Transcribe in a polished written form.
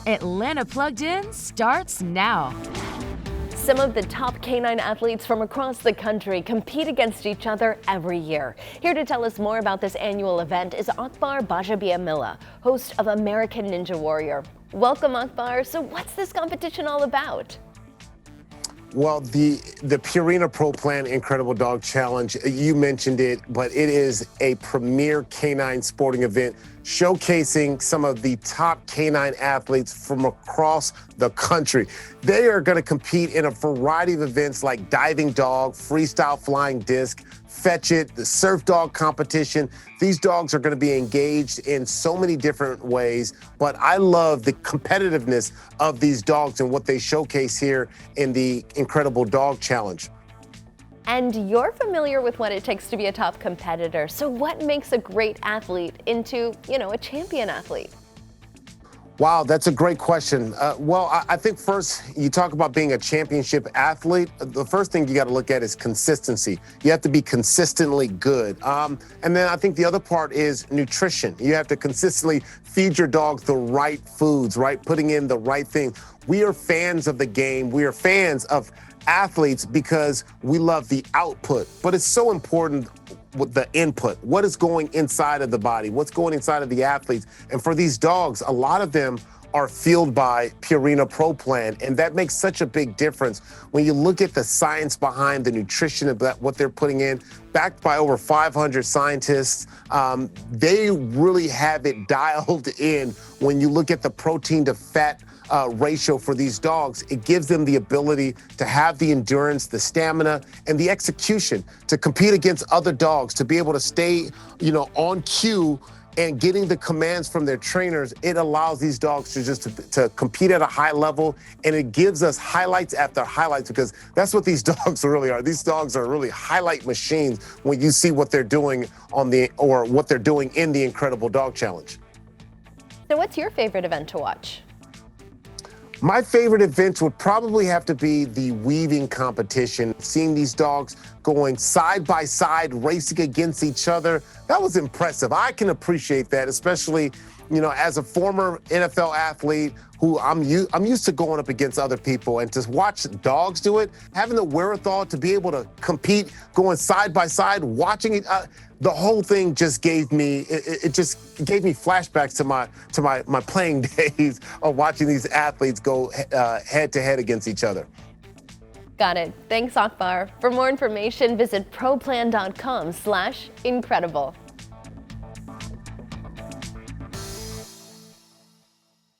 Atlanta Plugged In starts now. Some of the top canine athletes from across the country compete against each other every year. Here to tell us more about this annual event is Akbar Bajabiamila, host of American Ninja Warrior. Welcome, Akbar. So what's this competition all about? Well, the Purina Pro Plan Incredible Dog Challenge, you mentioned it, but it is a premier canine sporting event showcasing some of the top canine athletes from across the country. They are going to compete in a variety of events like diving dog, freestyle flying disc, fetch it, the surf dog competition. These dogs are going to be engaged in so many different ways, but I love the competitiveness of these dogs and what they showcase here in the Incredible Dog Challenge. And you're familiar with what it takes to be a top competitor. So what makes a great athlete into, a champion athlete? Wow, that's a great question. I think first you talk about being a championship athlete. The first thing you got to look at is consistency. You have to be consistently good. And then I think the other part is nutrition. You have to consistently feed your dogs the right foods, right? Putting in the right things. We are fans of the game. We are fans of athletes because we love the output, but it's so important with the input. What is going inside of the body? What's going inside of the athletes? And for these dogs, a lot of them are fueled by Purina Pro Plan, and that makes such a big difference when you look at the science behind the nutrition of what they're putting in, backed by over 500 scientists. They really have it dialed in. When you look at the protein to fat ratio for these dogs, it gives them the ability to have the endurance, the stamina, and the execution to compete against other dogs, to be able to stay, on cue and getting the commands from their trainers. It allows these dogs to compete at a high level, and it gives us highlights after highlights, because that's what these dogs really are. These dogs are really highlight machines when you see what they're doing what they're doing in the Incredible Dog Challenge. So what's your favorite event to watch? My favorite event would probably have to be the weaving competition. Seeing these dogs going side by side, racing against each other, that was impressive. I can appreciate that, especially, as a former NFL athlete who I'm used to going up against other people, and to watch dogs do it, having the wherewithal to be able to compete, going side by side, watching it. The whole thing just gave me flashbacks to my playing days of watching these athletes go head to head against each other. Got it. Thanks, Akbar. For more information, visit proplan.com/incredible.